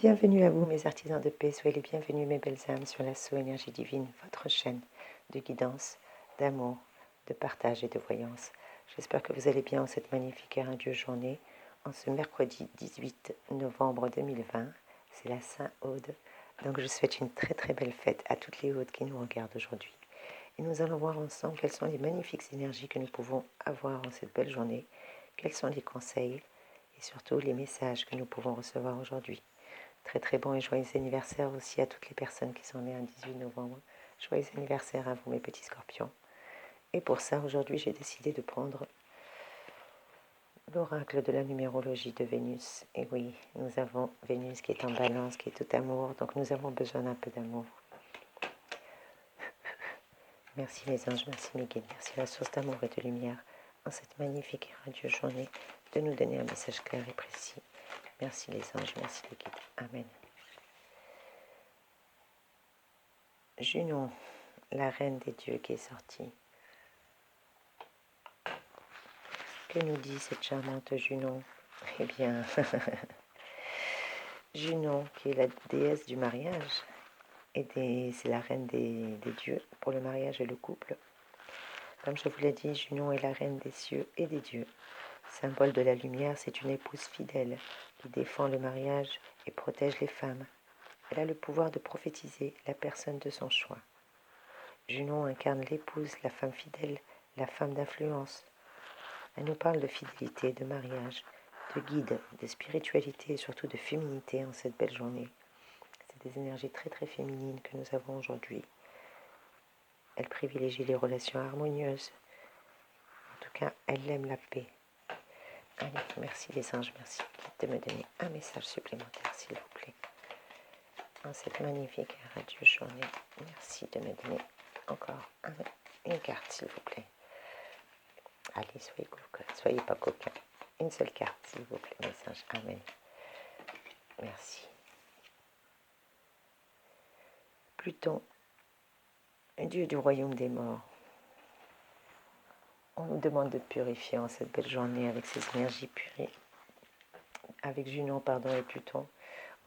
Bienvenue à vous mes artisans de paix, soyez les bienvenus mes belles âmes sur l'assaut énergie divine, votre chaîne de guidance, d'amour, de partage et de voyance. J'espère que vous allez bien en cette magnifique et radieuse journée, en ce mercredi 18 novembre 2020, c'est la Saint-Aude, donc je souhaite une très très belle fête à toutes les Audes qui nous regardent aujourd'hui. Et nous allons voir ensemble quelles sont les magnifiques énergies que nous pouvons avoir en cette belle journée, quels sont les conseils et surtout les messages que nous pouvons recevoir aujourd'hui. Très très bon et joyeux anniversaire aussi à toutes les personnes qui sont nées un 18 novembre. Joyeux anniversaire à vous mes petits scorpions. Et pour ça, aujourd'hui, j'ai décidé de prendre l'oracle de la numérologie de Vénus. Et oui, nous avons Vénus qui est en balance, qui est tout amour. Donc nous avons besoin d'un peu d'amour. Merci les anges, merci mes guides, merci la source d'amour et de lumière en cette magnifique et radieuse journée de nous donner un message clair et précis. Merci les anges, merci les guides. Amen. Junon, la reine des dieux qui est sortie. Que nous dit cette charmante Junon? Eh bien, Junon, qui est la déesse du mariage, et c'est la reine des dieux pour le mariage et le couple. Comme je vous l'ai dit, Junon est la reine des cieux et des dieux. Symbole de la lumière, c'est une épouse fidèle qui défend le mariage et protège les femmes. Elle a le pouvoir de prophétiser la personne de son choix. Junon incarne l'épouse, la femme fidèle, la femme d'influence. Elle nous parle de fidélité, de mariage, de guide, de spiritualité et surtout de féminité en cette belle journée. C'est des énergies très très féminines que nous avons aujourd'hui. Elle privilégie les relations harmonieuses. En tout cas, elle aime la paix. Allez, merci les anges, merci de me donner un message supplémentaire, s'il vous plaît. En cette magnifique et radieuse journée, merci de me donner encore une carte, s'il vous plaît. Allez, soyez pas coquins. Une seule carte, s'il vous plaît, mes anges. Amen. Merci. Pluton, dieu du royaume des morts. On nous demande de purifier en cette belle journée avec ces énergies purées. Avec Junon, et Pluton,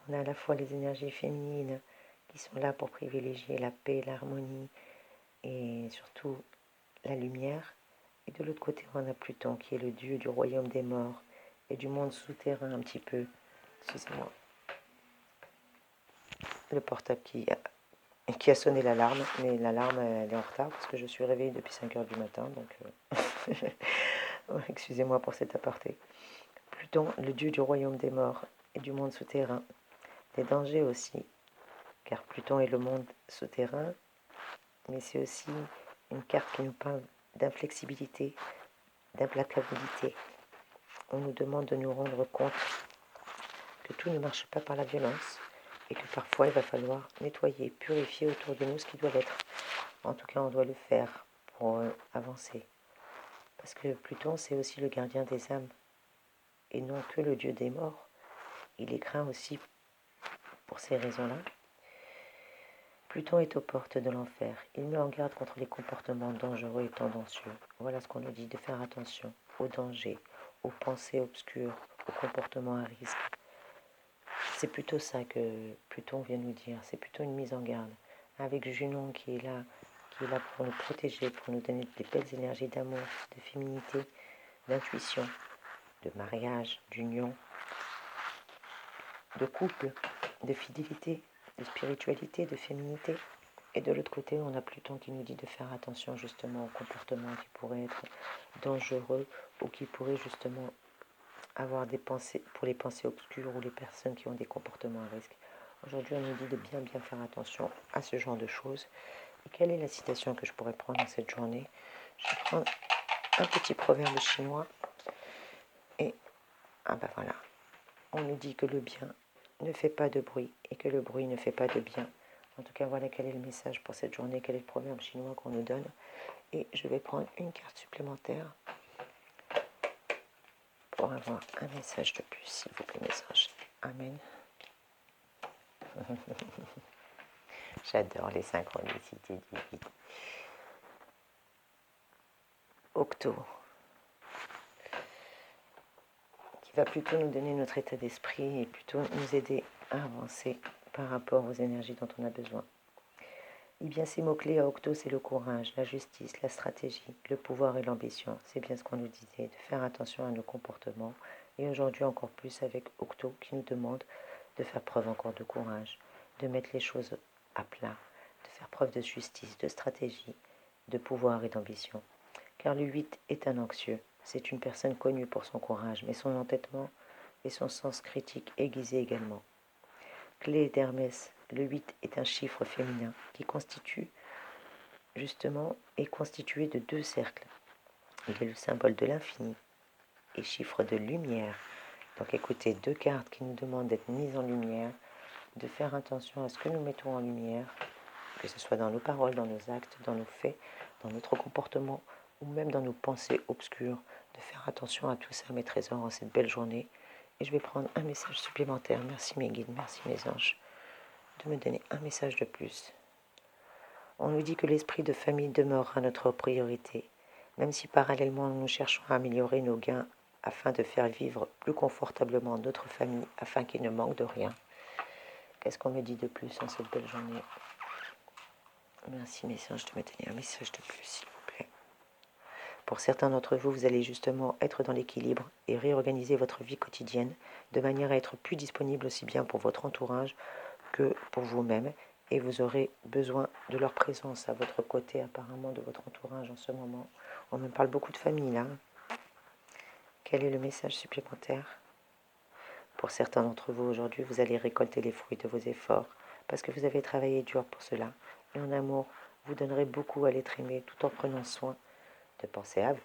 on a à la fois les énergies féminines qui sont là pour privilégier la paix, l'harmonie et surtout la lumière. Et de l'autre côté, on a Pluton qui est le dieu du royaume des morts et du monde souterrain un petit peu. Excusez-moi. Le portable qui a sonné l'alarme, mais l'alarme elle est en retard parce que je suis réveillée depuis 5 heures du matin, donc excusez-moi pour cet aparté. Pluton, le dieu du royaume des morts et du monde souterrain. Des dangers aussi, car Pluton est le monde souterrain, mais c'est aussi une carte qui nous parle d'inflexibilité, d'implacabilité. On nous demande de nous rendre compte que tout ne marche pas par la violence et que parfois il va falloir nettoyer, purifier autour de nous ce qui doit l'être. En tout cas, on doit le faire pour avancer. Parce que Pluton, c'est aussi le gardien des âmes et non que le dieu des morts. Il est craint aussi pour ces raisons-là. Pluton est aux portes de l'enfer. Il met en garde contre les comportements dangereux et tendancieux. Voilà ce qu'on nous dit, de faire attention aux dangers, aux pensées obscures, aux comportements à risque. C'est plutôt ça que Pluton vient nous dire. C'est plutôt une mise en garde. Avec Junon qui est là pour nous protéger, pour nous donner des belles énergies d'amour, de féminité, d'intuition, de mariage, d'union, de couple, de fidélité, de spiritualité, de féminité. Et de l'autre côté, on a Pluton qui nous dit de faire attention justement aux comportements qui pourraient être dangereux ou qui pourraient justement avoir des pensées, pour les pensées obscures ou les personnes qui ont des comportements à risque. Aujourd'hui, on nous dit de bien faire attention à ce genre de choses. Et quelle est la citation que je pourrais prendre dans cette journée? Je vais prendre un petit proverbe chinois. Et, voilà. On nous dit que le bien ne fait pas de bruit et que le bruit ne fait pas de bien. En tout cas, voilà quel est le message pour cette journée, quel est le proverbe chinois qu'on nous donne. Et je vais prendre une carte supplémentaire pour avoir un message de plus, s'il vous plaît, message. Amen. J'adore les synchronicités divines. Octo, qui va plutôt nous donner notre état d'esprit et plutôt nous aider à avancer par rapport aux énergies dont on a besoin. Eh bien, ces mots-clés à Octo, c'est le courage, la justice, la stratégie, le pouvoir et l'ambition. C'est bien ce qu'on nous disait, de faire attention à nos comportements. Et aujourd'hui, encore plus avec Octo qui nous demande de faire preuve encore de courage, de mettre les choses à plat, de faire preuve de justice, de stratégie, de pouvoir et d'ambition. Car le 8 est un anxieux. C'est une personne connue pour son courage, mais son entêtement et son sens critique aiguisé également. Clé d'Hermès, le 8 est un chiffre féminin qui est constitué de 2 cercles. Il est le symbole de l'infini et chiffre de lumière. Donc écoutez, 2 cartes qui nous demandent d'être mises en lumière, de faire attention à ce que nous mettons en lumière, que ce soit dans nos paroles, dans nos actes, dans nos faits, dans notre comportement ou même dans nos pensées obscures, de faire attention à tout ça, mes trésors, en cette belle journée. Et je vais prendre un message supplémentaire. Merci mes guides, merci mes anges, de me donner un message de plus. On nous dit que l'esprit de famille demeurera notre priorité, même si parallèlement nous cherchons à améliorer nos gains afin de faire vivre plus confortablement notre famille, afin qu'il ne manque de rien. Qu'est-ce qu'on me dit de plus en cette belle journée? Merci mes anges de me donner un message de plus, s'il vous plaît. Pour certains d'entre vous, vous allez justement être dans l'équilibre et réorganiser votre vie quotidienne de manière à être plus disponible aussi bien pour votre entourage que pour vous-même. Et vous aurez besoin de leur présence à votre côté, apparemment, de votre entourage en ce moment. On me parle beaucoup de famille, là. Quel est le message supplémentaire? Pour certains d'entre vous, aujourd'hui, vous allez récolter les fruits de vos efforts, parce que vous avez travaillé dur pour cela. Et en amour, vous donnerez beaucoup à l'être aimé, tout en prenant soin de penser à vous.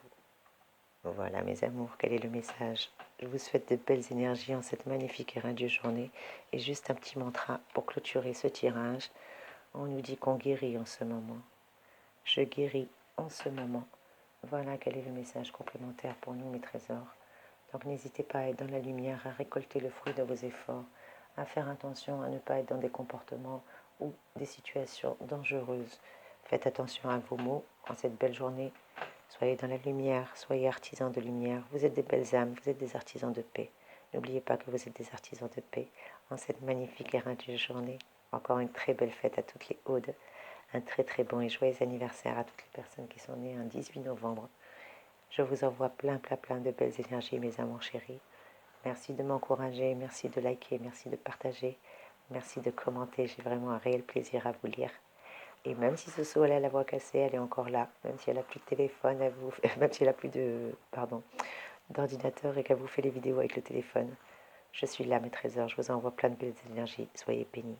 Voilà, mes amours, quel est le message? Je vous souhaite de belles énergies en cette magnifique et radieuse journée. Et juste un petit mantra pour clôturer ce tirage. On nous dit qu'on guérit en ce moment. Je guéris en ce moment. Voilà quel est le message complémentaire pour nous, mes trésors. Donc n'hésitez pas à être dans la lumière, à récolter le fruit de vos efforts, à faire attention à ne pas être dans des comportements ou des situations dangereuses. Faites attention à vos mots en cette belle journée. Soyez dans la lumière, soyez artisans de lumière. Vous êtes des belles âmes, vous êtes des artisans de paix. N'oubliez pas que vous êtes des artisans de paix en cette magnifique et radieuse journée. Encore une très belle fête à toutes les Audes. Un très très bon et joyeux anniversaire à toutes les personnes qui sont nées un 18 novembre. Je vous envoie plein de belles énergies, mes amours chéris. Merci de m'encourager, merci de liker, merci de partager, merci de commenter. J'ai vraiment un réel plaisir à vous lire. Et même si ce soir elle a la voix cassée, elle est encore là. Même si elle n'a plus de téléphone, même si elle n'a plus d'ordinateur et qu'elle vous fait les vidéos avec le téléphone. Je suis là, mes trésors. Je vous envoie plein de belles énergies. Soyez bénis.